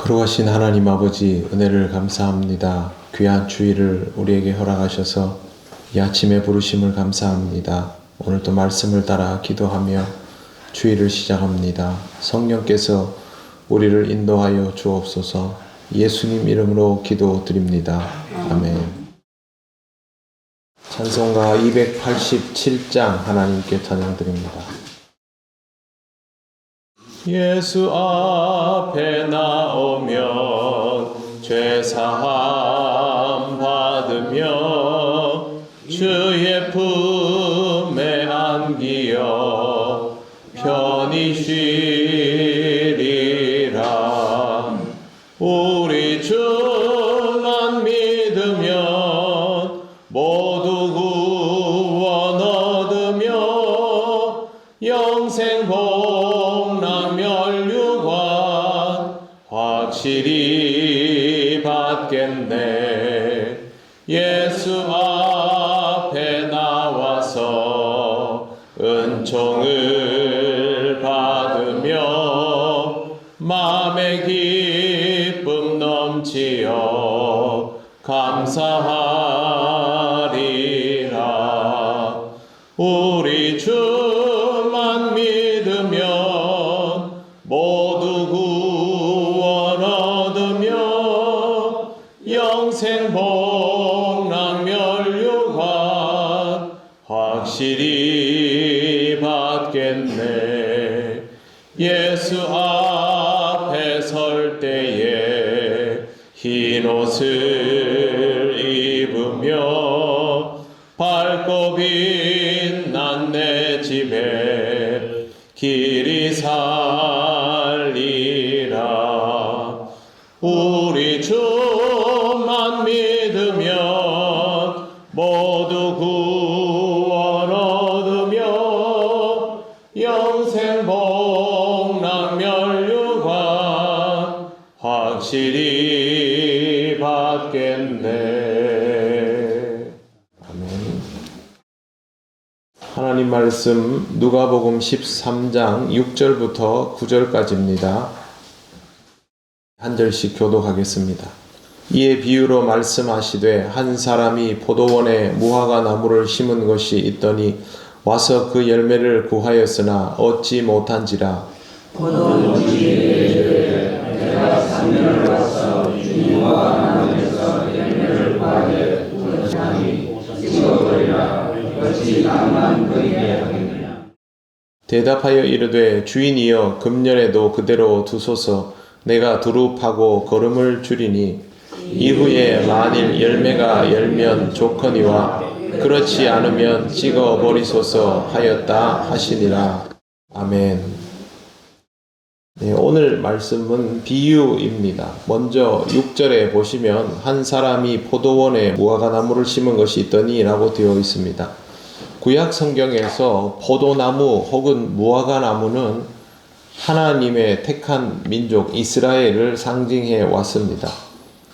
거룩하신 하나님 아버지, 은혜를 감사합니다. 귀한 주일을 우리에게 허락하셔서 이 아침에 부르심을 감사합니다. 오늘도 말씀을 따라 기도하며 주일을 시작합니다. 성령께서 우리를 인도하여 주옵소서. 예수님 이름으로 기도드립니다. 아멘. 찬송가 287장 하나님께 찬양드립니다. 예수 앞에 나오면 죄사함 받으며 주의 품에 안기어 편히 쉬리라. 우리 주만 믿으면 모두 구원 얻으며 영생 복락 멸류관 확실히 받겠네. 예수 앞에 나와서 은총을 받으며 마음의 기쁨 넘치어 감사하리라. 우리 주만 믿으면 모두 구원 얻으며 영생 복락 멸류관 확실히 받겠네. 예수 앞에 설 때에 흰 옷을 입으며 밝고 빛난 내 집에 길이 살리라. 우리 주만 믿으면 모두 구원 얻으며 영생 복락 멸류관 확실히 받겠네. 아멘. 하나님 말씀 누가복음 13장 6절부터 9절까지입니다. 한 절씩 교독하겠습니다. 이에 비유로 말씀하시되 한 사람이 포도원에 무화과 나무를 심은 것이 있더니 와서 그 열매를 구하였으나 얻지 못한지라. 포도원지에 내가 3년을 와서 무화과 나무에서 열매를 구하되 못하니 죽어버리라. 어찌 나만 그리게 하겠느냐. 대답하여 이르되 주인이여 금년에도 그대로 두소서. 내가 두루 파고 거름을 줄이니 이후에 만일 열매가 열면 좋거니와 그렇지 않으면 찍어 버리소서 하였다 하시니라. 아멘. 네, 오늘 말씀은 비유입니다. 먼저 6절에 보시면 한 사람이 포도원에 무화과 나무를 심은 것이 있더니 라고 되어 있습니다. 구약 성경에서 포도나무 혹은 무화과 나무는 하나님의 택한 민족 이스라엘을 상징해 왔습니다.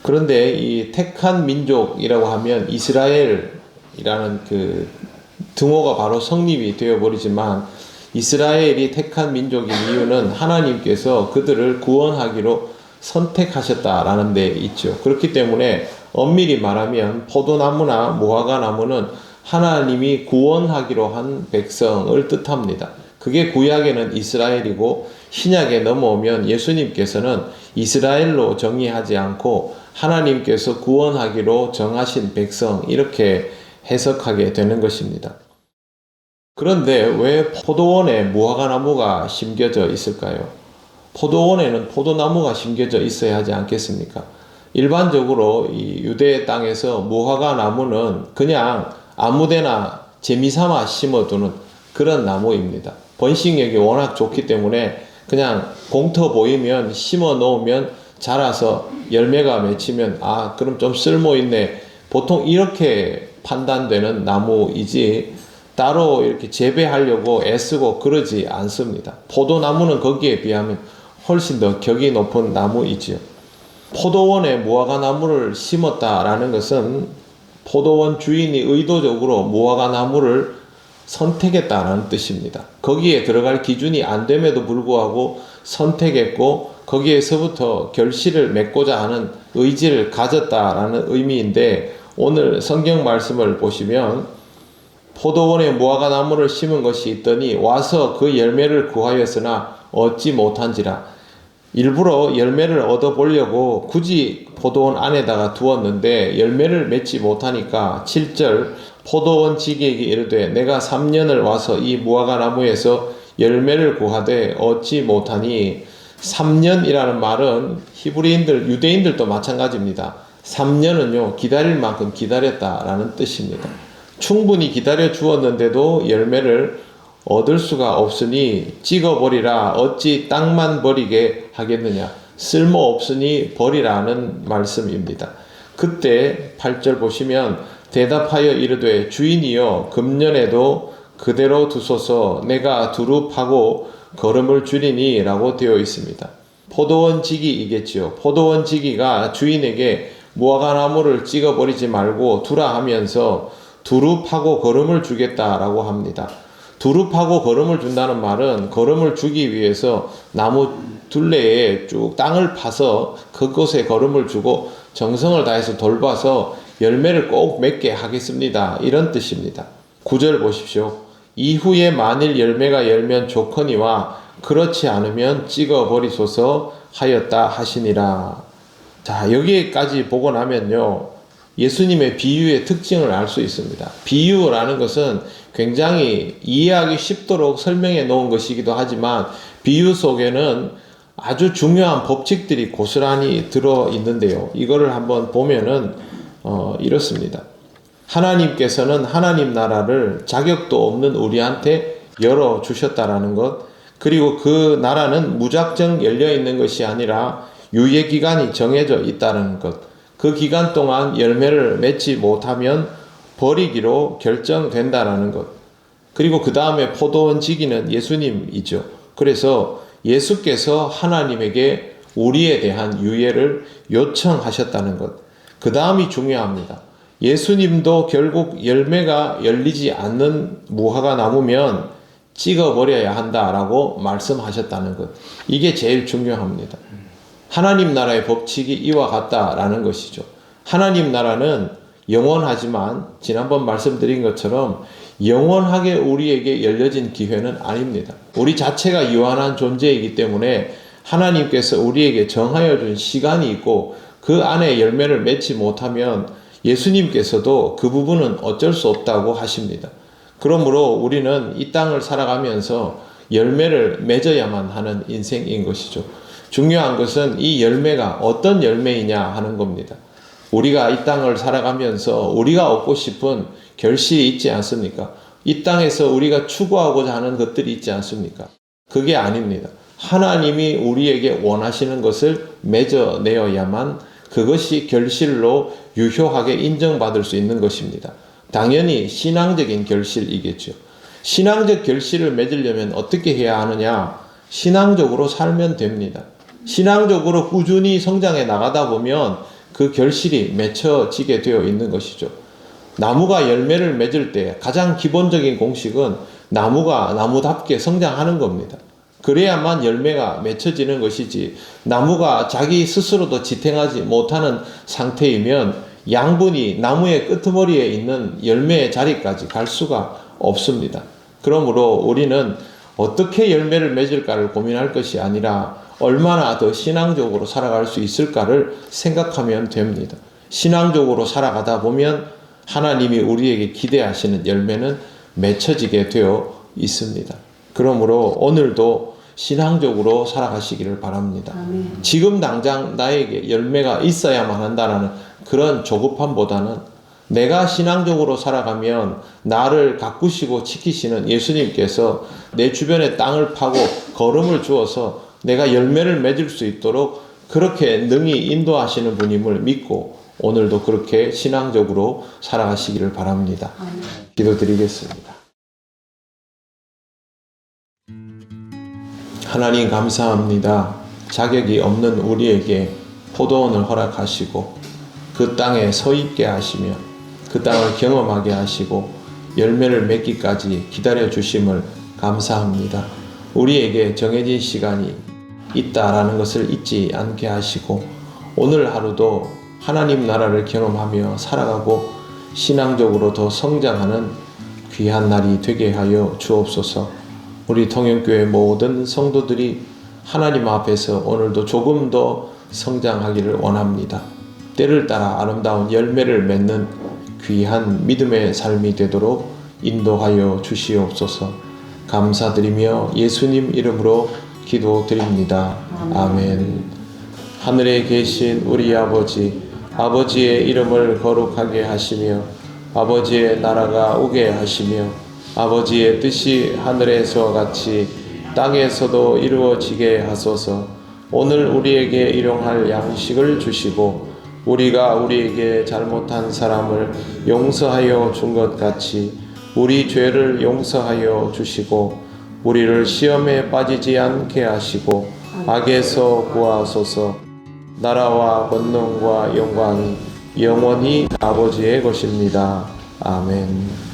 그런데 이 택한 민족이라고 하면 이스라엘이라는 그 등호가 바로 성립이 되어버리지만 이스라엘이 택한 민족인 이유는 하나님께서 그들을 구원하기로 선택하셨다라는 데 있죠. 그렇기 때문에 엄밀히 말하면 포도나무나 무화과 나무는 하나님이 구원하기로 한 백성을 뜻합니다. 그게 구약에는 이스라엘이고 신약에 넘어오면 예수님께서는 이스라엘로 정의하지 않고 하나님께서 구원하기로 정하신 백성 이렇게 해석하게 되는 것입니다. 그런데 왜 포도원에 무화과 나무가 심겨져 있을까요? 포도원에는 포도나무가 심겨져 있어야 하지 않겠습니까? 일반적으로 이 유대 땅에서 무화과 나무는 그냥 아무데나 재미삼아 심어두는 그런 나무입니다. 번식력이 워낙 좋기 때문에 그냥 공터 보이면 심어 놓으면 자라서 열매가 맺히면 그럼 좀 쓸모있네. 보통 이렇게 판단되는 나무이지 따로 이렇게 재배하려고 애쓰고 그러지 않습니다. 포도나무는 거기에 비하면 훨씬 더 격이 높은 나무이지요. 포도원에 무화과 나무를 심었다라는 것은 포도원 주인이 의도적으로 무화과 나무를 선택했다는 뜻입니다. 거기에 들어갈 기준이 안 됨에도 불구하고 선택했고 거기에서부터 결실을 맺고자 하는 의지를 가졌다라는 의미인데, 오늘 성경 말씀을 보시면 포도원에 무화과 나무를 심은 것이 있더니 와서 그 열매를 구하였으나 얻지 못한지라. 일부러 열매를 얻어보려고 굳이 포도원 안에다가 두었는데 열매를 맺지 못하니까 7절 포도원 지기에게 이르되 내가 3년을 와서 이 무화과 나무에서 열매를 구하되 얻지 못하니, 3년이라는 말은 히브리인들, 유대인들도 마찬가지입니다. 3년은요, 기다릴 만큼 기다렸다라는 뜻입니다. 충분히 기다려 주었는데도 열매를 얻을 수가 없으니 찍어버리라. 어찌 땅만 버리게 하겠느냐. 쓸모없으니 버리라는 말씀입니다. 그때 8절 보시면 대답하여 이르되 주인이여 금년에도 그대로 두소서 내가 두루 파고 거름을 줄이니 라고 되어 있습니다. 포도원 지기이겠지요. 포도원 지기가 주인에게 무화과 나무를 찍어버리지 말고 두라 하면서 두루 파고 거름을 주겠다라고 합니다. 두루 파고 거름을 준다는 말은 거름을 주기 위해서 나무 둘레에 쭉 땅을 파서 그곳에 거름을 주고 정성을 다해서 돌봐서 열매를 꼭 맺게 하겠습니다. 이런 뜻입니다. 9절 보십시오. 이후에 만일 열매가 열면 좋거니와 그렇지 않으면 찍어버리소서 하였다 하시니라. 자, 여기까지 보고 나면요, 예수님의 비유의 특징을 알 수 있습니다. 비유라는 것은 굉장히 이해하기 쉽도록 설명해 놓은 것이기도 하지만 비유 속에는 아주 중요한 법칙들이 고스란히 들어 있는데요. 이거를 한번 보면은 이렇습니다. 하나님께서는 하나님 나라를 자격도 없는 우리한테 열어 주셨다라는 것, 그리고 그 나라는 무작정 열려 있는 것이 아니라 유예 기간이 정해져 있다는 것, 그 기간 동안 열매를 맺지 못하면 버리기로 결정된다라는 것, 그리고 그 다음에 포도원 지기는 예수님이죠. 그래서 예수께서 하나님에게 우리에 대한 유예를 요청하셨다는 것, 그 다음이 중요합니다. 예수님도 결국 열매가 열리지 않는 무화과 나무면 찍어버려야 한다라고 말씀하셨다는 것, 이게 제일 중요합니다. 하나님 나라의 법칙이 이와 같다라는 것이죠. 하나님 나라는 영원하지만 지난번 말씀드린 것처럼 영원하게 우리에게 열려진 기회는 아닙니다. 우리 자체가 유한한 존재이기 때문에 하나님께서 우리에게 정하여 준 시간이 있고 그 안에 열매를 맺지 못하면 예수님께서도 그 부분은 어쩔 수 없다고 하십니다. 그러므로 우리는 이 땅을 살아가면서 열매를 맺어야만 하는 인생인 것이죠. 중요한 것은 이 열매가 어떤 열매이냐 하는 겁니다. 우리가 이 땅을 살아가면서 우리가 얻고 싶은 결실이 있지 않습니까? 이 땅에서 우리가 추구하고자 하는 것들이 있지 않습니까? 그게 아닙니다. 하나님이 우리에게 원하시는 것을 맺어내어야만 그것이 결실로 유효하게 인정받을 수 있는 것입니다. 당연히 신앙적인 결실이겠죠. 신앙적 결실을 맺으려면 어떻게 해야 하느냐? 신앙적으로 살면 됩니다. 신앙적으로 꾸준히 성장해 나가다 보면 그 결실이 맺혀지게 되어 있는 것이죠. 나무가 열매를 맺을 때 가장 기본적인 공식은 나무가 나무답게 성장하는 겁니다. 그래야만 열매가 맺혀지는 것이지, 나무가 자기 스스로도 지탱하지 못하는 상태이면 양분이 나무의 끄트머리에 있는 열매의 자리까지 갈 수가 없습니다. 그러므로 우리는 어떻게 열매를 맺을까를 고민할 것이 아니라 얼마나 더 신앙적으로 살아갈 수 있을까를 생각하면 됩니다. 신앙적으로 살아가다 보면 하나님이 우리에게 기대하시는 열매는 맺혀지게 되어 있습니다. 그러므로 오늘도 신앙적으로 살아가시기를 바랍니다. 아멘. 지금 당장 나에게 열매가 있어야만 한다는 그런 조급함보다는 내가 신앙적으로 살아가면 나를 가꾸시고 지키시는 예수님께서 내 주변에 땅을 파고 거름을 주어서 내가 열매를 맺을 수 있도록 그렇게 능히 인도하시는 분임을 믿고 오늘도 그렇게 신앙적으로 살아가시기를 바랍니다. 아멘. 기도드리겠습니다. 하나님 감사합니다. 자격이 없는 우리에게 포도원을 허락하시고 그 땅에 서 있게 하시며 그 땅을 경험하게 하시고 열매를 맺기까지 기다려 주심을 감사합니다. 우리에게 정해진 시간이 있다라는 것을 잊지 않게 하시고 오늘 하루도 하나님 나라를 경험하며 살아가고 신앙적으로 더 성장하는 귀한 날이 되게 하여 주옵소서. 우리 통영교회 모든 성도들이 하나님 앞에서 오늘도 조금 더 성장하기를 원합니다. 때를 따라 아름다운 열매를 맺는 귀한 믿음의 삶이 되도록 인도하여 주시옵소서. 감사드리며 예수님 이름으로 기도드립니다. 아멘. 하늘에 계신 우리 아버지, 아버지의 이름을 거룩하게 하시며 아버지의 나라가 오게 하시며 아버지의 뜻이 하늘에서 같이 땅에서도 이루어지게 하소서. 오늘 우리에게 일용할 양식을 주시고 우리가 우리에게 잘못한 사람을 용서하여 준 것 같이 우리 죄를 용서하여 주시고 우리를 시험에 빠지지 않게 하시고 악에서 구하소서. 나라와 권능과 영광이 영원히 아버지의 것입니다. 아멘.